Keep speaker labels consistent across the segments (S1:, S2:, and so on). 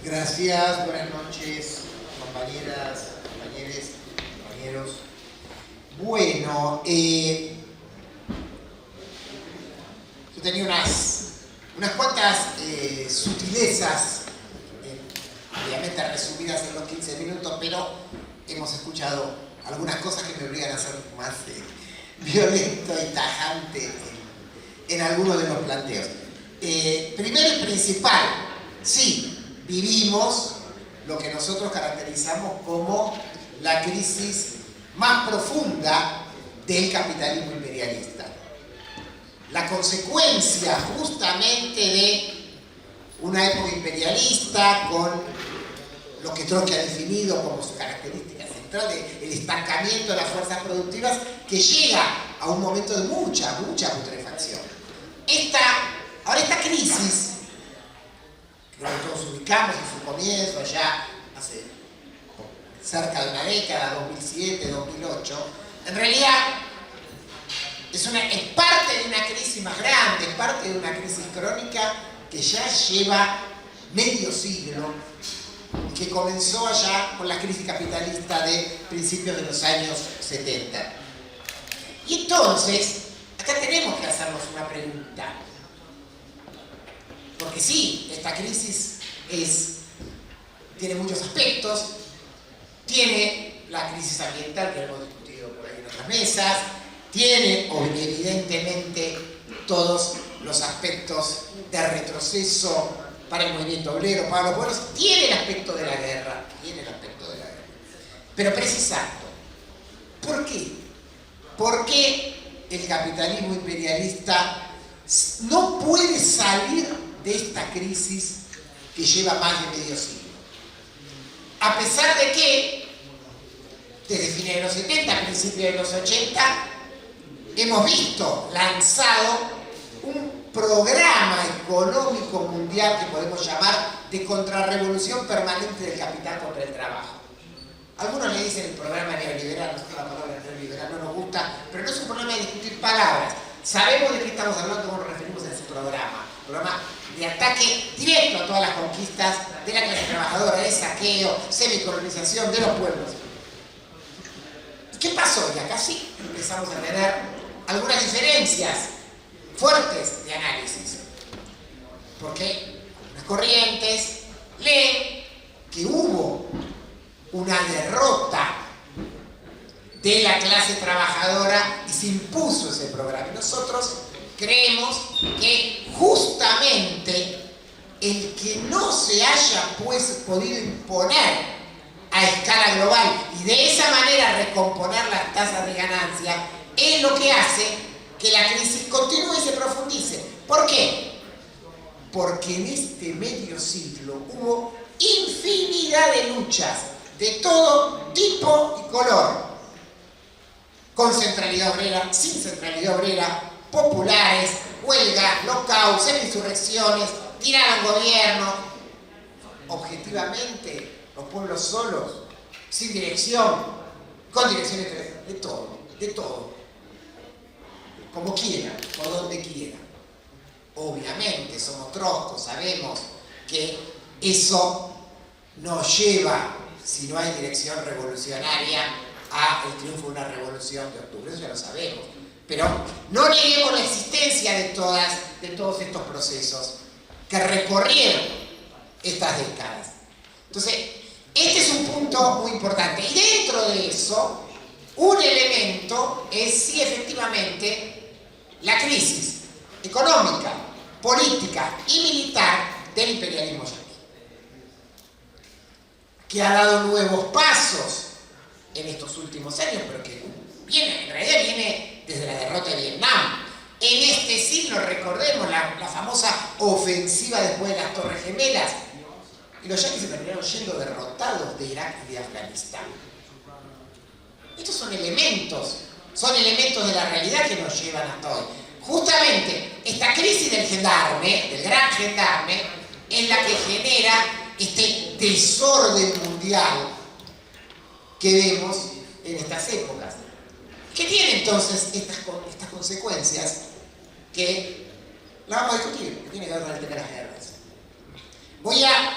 S1: Gracias, buenas noches, compañeras, compañeros, compañeros. Bueno, yo tenía unas cuantas sutilezas, obviamente resumidas en los 15 minutos, pero hemos escuchado algunas cosas que me obligan a ser más violento y tajante en algunos de los planteos. Primero y principal, sí, vivimos lo que nosotros caracterizamos como la crisis más profunda del capitalismo imperialista. La consecuencia justamente de una época imperialista con lo que Trotsky ha definido como su característica central, el estancamiento de las fuerzas productivas, que llega a un momento de mucha putrefacción. Ahora esta crisis, creo que todos ubicamos en su comienzo, allá hace cerca de una década, 2007, 2008, en realidad es parte de una crisis más grande, es parte de una crisis crónica que ya lleva medio siglo, que comenzó allá con la crisis capitalista de principios de los años 70. Y entonces, acá tenemos que hacernos una pregunta. Porque sí, esta crisis tiene muchos aspectos, tiene la crisis ambiental que hemos discutido por ahí en otras mesas, tiene evidentemente todos los aspectos de retroceso para el movimiento obrero, para los pueblos, tiene el aspecto de la guerra, Pero precisando, ¿por qué? ¿Por qué el capitalismo imperialista no puede salir de esta crisis que lleva más de medio siglo? A pesar de que, desde fines de los 70, principios de los 80, hemos visto lanzado un programa económico mundial que podemos llamar de contrarrevolución permanente del capital contra el trabajo. Algunos le dicen el programa neoliberal, nosotros la palabra neoliberal no nos gusta, pero no es un problema de discutir palabras. Sabemos de qué estamos hablando cuando nos referimos a ese programa. Programa de ataque directo a todas las conquistas de la clase trabajadora, de saqueo, semicolonización de los pueblos. ¿Y qué pasó? Y acá sí empezamos a tener algunas diferencias fuertes de análisis. Porque las corrientes leen que hubo una derrota de la clase trabajadora y se impuso ese programa. Y nosotros creemos que justamente el que no se haya podido imponer a escala global y de esa manera recomponer las tasas de ganancia es lo que hace que la crisis continúe y se profundice. ¿Por qué? Porque en este medio siglo hubo infinidad de luchas de todo tipo y color, con centralidad obrera, sin centralidad obrera, populares, huelgas, lockouts, semi-insurrecciones, tirar al gobierno. Objetivamente, los pueblos solos, sin dirección, con dirección de todo, como quieran, por donde quieran. Obviamente, somos troscos, sabemos que eso nos lleva, si no hay dirección revolucionaria, al triunfo de una revolución de octubre, eso ya lo sabemos. Pero no neguemos la existencia de todos estos procesos que recorrieron estas décadas. Entonces, este es un punto muy importante. Y dentro de eso, un elemento es, sí, efectivamente, la crisis económica, política y militar del imperialismo yanqui, que ha dado nuevos pasos en estos últimos años, pero que en realidad viene desde la derrota de Vietnam. En este siglo, recordemos la famosa ofensiva después de las Torres Gemelas, y los yanquis se terminaron yendo derrotados de Irak y de Afganistán. Estos son elementos de la realidad que nos llevan hasta hoy. Justamente esta crisis del gendarme, del gran gendarme, es la que genera este desorden mundial que vemos en estas épocas. ¿Qué tiene entonces estas consecuencias que la vamos a discutir? Que tiene que ver con el tema de las guerras. Voy a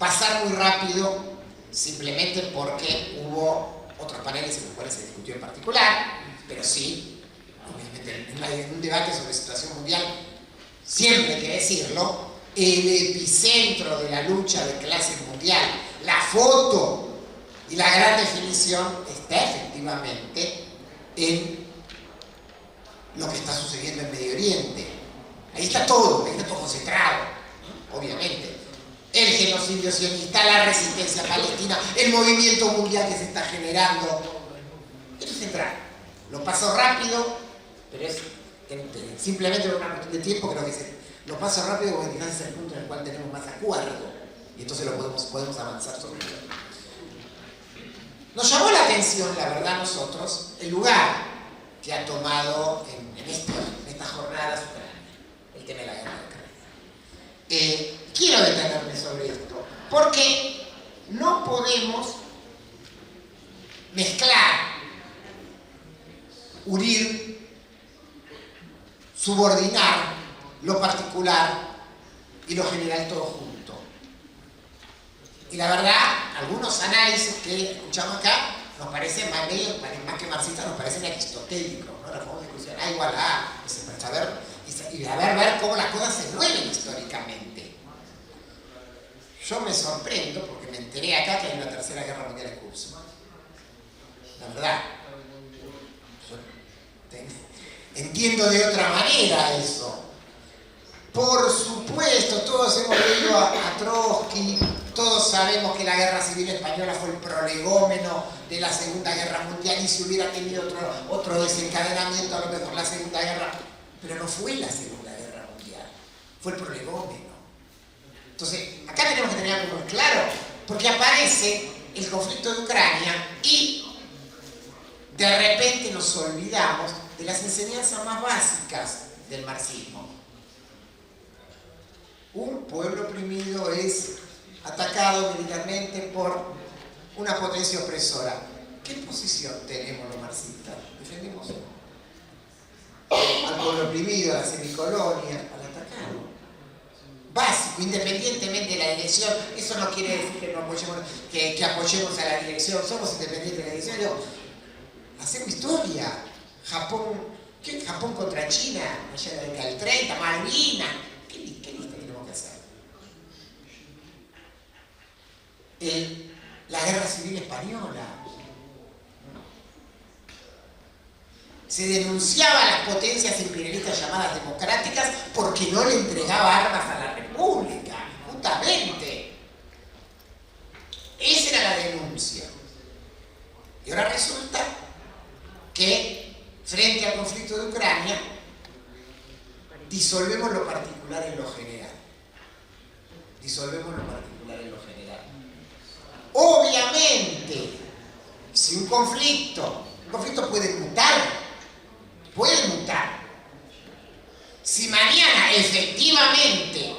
S1: pasar muy rápido simplemente porque hubo otros paneles en los cuales se discutió en particular, pero sí, obviamente en un debate sobre situación mundial, siempre hay que decirlo, el epicentro de la lucha de clase mundial, la foto y la gran definición está efectivamente en lo que está sucediendo en Medio Oriente. Ahí está todo concentrado, ¿no? Obviamente. El genocidio sionista, la resistencia palestina, el movimiento mundial que se está generando. Esto es central. Lo paso rápido, pero es simplemente por una cuestión de tiempo, creo que lo paso rápido porque quizás es el punto en el cual tenemos más acuerdo y entonces lo podemos avanzar sobre él. Nos llamó la atención, la verdad, nosotros, el lugar que ha tomado en estas jornadas el tema de la guerra de Ucrania. Quiero detenerme sobre esto, porque no podemos mezclar, unir, subordinar lo particular y lo general todo junto. Y la verdad, algunos análisis que escuchamos acá nos parecen más que marxistas, nos parecen aristotélicos, ¿no? La famosa discusión A igual a A, y a ver cómo las cosas se mueven históricamente. Yo me sorprendo porque me enteré acá que hay una tercera guerra mundial en curso. La verdad. Entiendo de otra manera eso. Por supuesto, todos hemos leído a Trotsky, todos sabemos que la guerra civil española fue el prolegómeno de la Segunda Guerra Mundial y si hubiera tenido otro desencadenamiento, a lo mejor la Segunda Guerra, pero no fue la Segunda Guerra Mundial, fue el prolegómeno. Entonces, acá tenemos que tener algo muy claro, porque aparece el conflicto de Ucrania y de repente nos olvidamos de las enseñanzas más básicas del marxismo. Un pueblo oprimido es atacado militarmente por una potencia opresora. ¿Qué posición tenemos los marxistas? Defendemos al pueblo oprimido, a la semicolonia, al atacado. Básico, independientemente de la dirección. Eso no quiere decir que, no apoyemos, que apoyemos a la dirección. Somos independientes de la dirección. Hacemos historia. Japón contra China, allá en la década del 30, Malvinas. ¿Qué lista tenemos que hacer? La guerra civil española. Se denunciaba a las potencias imperialistas llamadas democráticas porque no le entregaba armas a la República, justamente. Esa era la denuncia. Y ahora resulta que, frente al conflicto de Ucrania, disolvemos lo particular en lo general. Disolvemos lo particular en lo general. Obviamente, si un conflicto puede mutar. Puede mutar. Si mañana efectivamente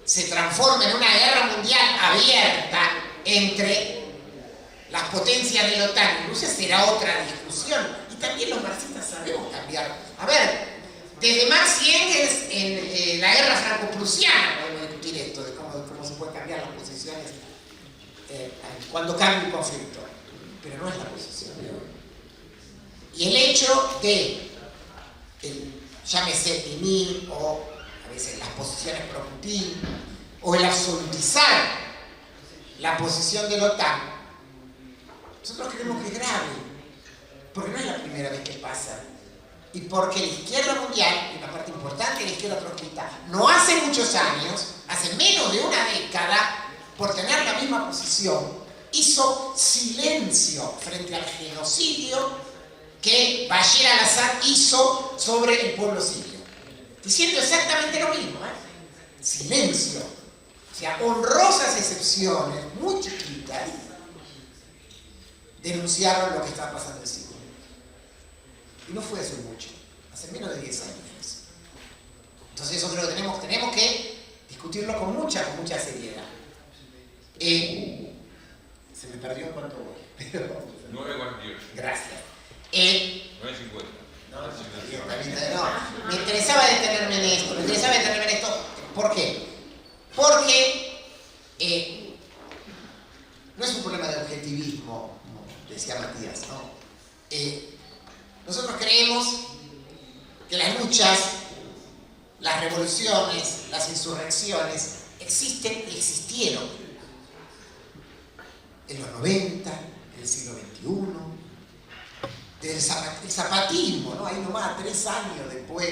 S1: se transforma en una guerra mundial abierta entre las potencias de la OTAN y Rusia, será otra discusión. Y también los marxistas sabemos cambiar. A ver, desde Marx y Engels en la guerra franco-prusiana podemos discutir esto, de cómo se pueden cambiar las posiciones cuando cambia un conflicto. Pero no es la posición de hoy. Y el hecho de llámese Putin o a veces las posiciones pro Putin o el absolutizar la posición de la OTAN, nosotros creemos que es grave, porque no es la primera vez que pasa y porque la izquierda mundial, y una parte importante de la izquierda trotskista, no hace muchos años, hace menos de una década, por tener la misma posición, hizo silencio frente al genocidio que Bashar al-Assad hizo sobre el pueblo sirio, diciendo exactamente lo mismo, silencio. O sea, honrosas excepciones, muy chiquitas, denunciaron lo que estaba pasando en Siria. Y no fue hace mucho, hace menos de 10 años. Entonces eso creo que tenemos que discutirlo con mucha seriedad. Se me perdió en cuanto voy, pero...
S2: 9:48.
S1: Gracias.
S2: 9:50.
S1: No, me interesaba detenerme en esto. ¿Por qué? Porque no es un problema de objetivismo, como decía Matías, ¿no? Nosotros creemos que las luchas, las revoluciones, las insurrecciones existen y existieron en los 90, en el siglo XXI, desde el zapatismo, ¿no? Ahí nomás, 3 años después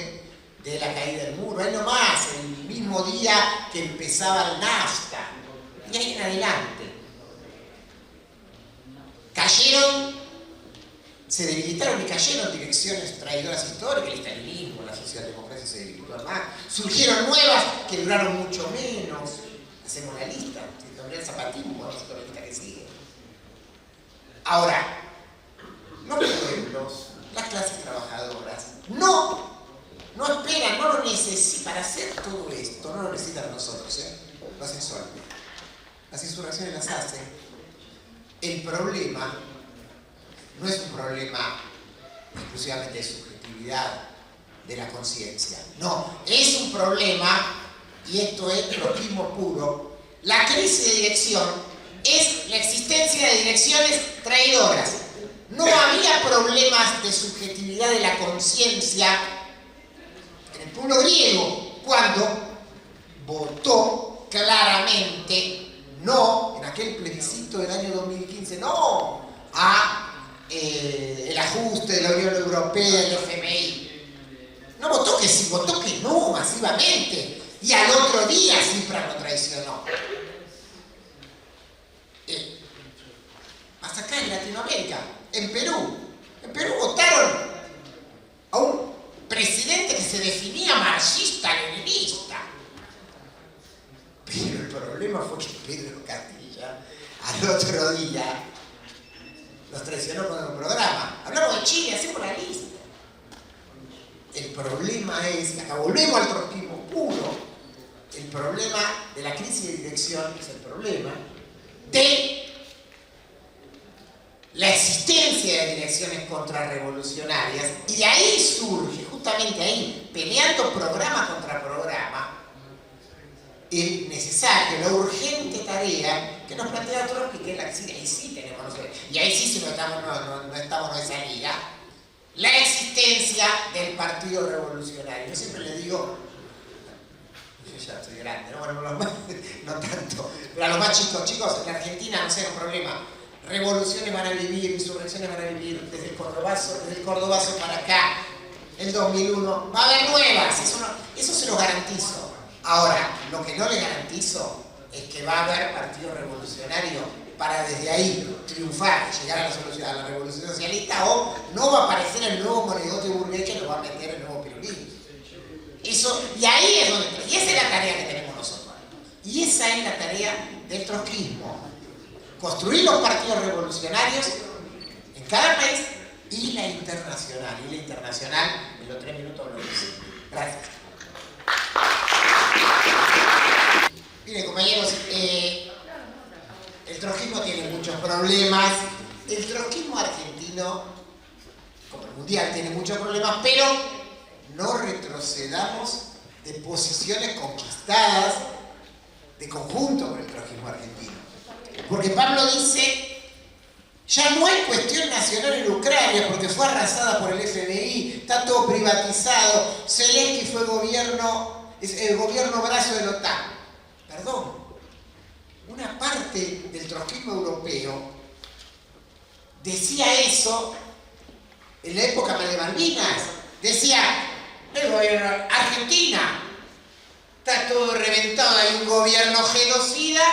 S1: de la caída del muro, ahí nomás, el mismo día que empezaba el NAFTA, y ahí en adelante. Se debilitaron y cayeron direcciones traidoras históricas, el estalinismo, la socialdemocracia se debilitó más, surgieron nuevas que duraron mucho menos. Hacemos una lista, el zapatismo, la lista que sigue. Ahora, los pueblos, las clases trabajadoras, no esperan, no lo necesitan. Para hacer todo esto, no lo necesitan nosotros, lo hacen solos. Las insurrecciones las hacen. El problema no es un problema exclusivamente de subjetividad de la conciencia. No, es un problema, y esto es trotskismo puro, la crisis de dirección es la existencia de direcciones traidoras. No había problemas de subjetividad de la conciencia en el pueblo griego cuando votó claramente no, en aquel plebiscito del año 2015, no a el ajuste de la Unión Europea, el FMI. No votó que sí, votó que no, masivamente. Y al otro día Tsipras lo traicionó. Hasta acá en Latinoamérica, en Perú votaron a un presidente que se definía marxista-leninista. Pero el problema fue que Pedro Castilla al otro día los traicionó con el programa. Hablamos de Chile, hacemos la lista. El problema es, y acá volvemos al trotskismo puro, el problema de la crisis de dirección es el problema de la existencia de direcciones contrarrevolucionarias, y de ahí surge, justamente ahí, peleando programa contra programa, el necesario, la urgente tarea que nos plantea Trotsky, que es la que sí, ahí sí tenemos, y ahí sí si no estamos en esa liga, la existencia del Partido Revolucionario. Yo siempre le digo, yo ya estoy grande, ¿no? Bueno, no tanto, pero a los más chicos, en Argentina no sea un problema. Revoluciones van a vivir, insurrecciones van a vivir desde el Cordobazo para acá, el 2001, va a haber nuevas, eso se lo garantizo. Ahora, lo que no le garantizo es que va a haber partido revolucionario para desde ahí triunfar, llegar a la revolución socialista, o no va a aparecer el nuevo monigote burgués que lo va a meter el nuevo peronismo. Eso, y ahí es donde, y esa es la tarea que tenemos nosotros. Y esa es la tarea del trotskismo. Construir los partidos revolucionarios en cada país y la internacional. Y la internacional, en los 3 minutos lo dice. Gracias. Miren, compañeros, el trotskismo tiene muchos problemas. El trotskismo argentino, como el mundial, tiene muchos problemas, pero no retrocedamos de posiciones conquistadas de conjunto con el trotskismo argentino. Porque Pablo dice, ya no hay cuestión nacional en Ucrania porque fue arrasada por el FMI, está todo privatizado, Zelensky fue el gobierno brazo de la OTAN. Perdón, una parte del trotskismo europeo decía eso en la época de Malvinas. Decía, el gobierno Argentina está todo reventado, hay un gobierno genocida,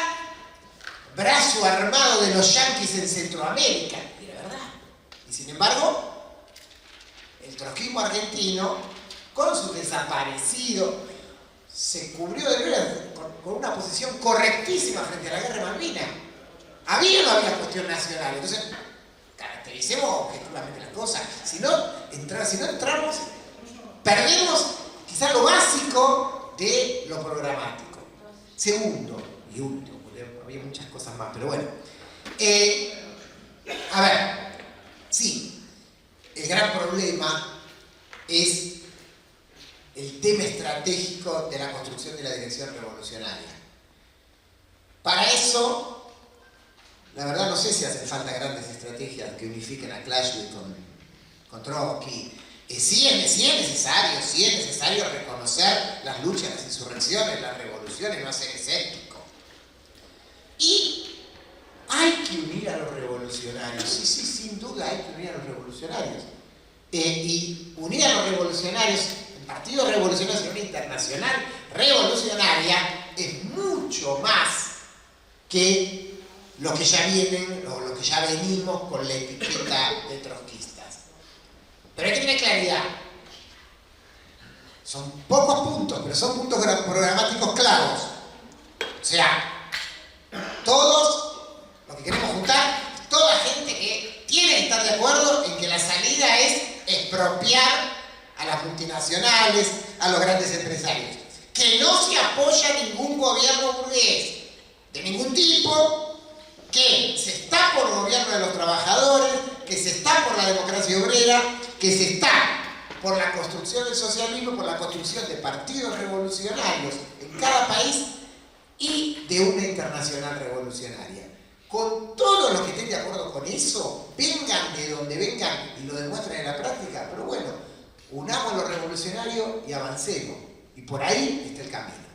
S1: brazo armado de los yanquis en Centroamérica. Y la verdad. Y sin embargo, el trotskismo argentino, con su desaparecido, se cubrió de verdad con una posición correctísima frente a la guerra de Malvinas. ¿Había o no había cuestión nacional? Entonces, caractericemos objetivamente las cosas. Si no entramos, perdemos quizás lo básico de lo programático. Segundo y último, porque había muchas cosas más, pero bueno. A ver, sí, el gran problema es el tema estratégico de la construcción de la dirección revolucionaria. Para eso, La verdad no sé si hacen falta grandes estrategias que unifiquen a Clausewitz con Trotsky. Sí es necesario reconocer las luchas, las insurrecciones, las revoluciones, no ser escéptico. Y hay que unir a los revolucionarios, sí, sin duda hay que unir a los revolucionarios. Y unir a los revolucionarios, el Partido Revolucionario en una internacional revolucionaria, es mucho más que lo que ya vienen, o lo que ya venimos con la etiqueta de trotskistas. Pero hay que tener claridad. Son pocos puntos, pero son puntos programáticos claros. O sea, todos, lo que queremos juntar, es toda gente que tiene que estar de acuerdo en que la salida es expropiar a las multinacionales, a los grandes empresarios. Que no se apoya a ningún gobierno burgués, de ningún tipo, que se está por el gobierno de los trabajadores, que se está por la democracia obrera, que se está por la construcción del socialismo, por la construcción de partidos revolucionarios en cada país y de una internacional revolucionaria. Con todos los que estén de acuerdo con eso, vengan de donde vengan y lo demuestren en la práctica, pero bueno, unamos lo revolucionario y avancemos. Y por ahí está el camino.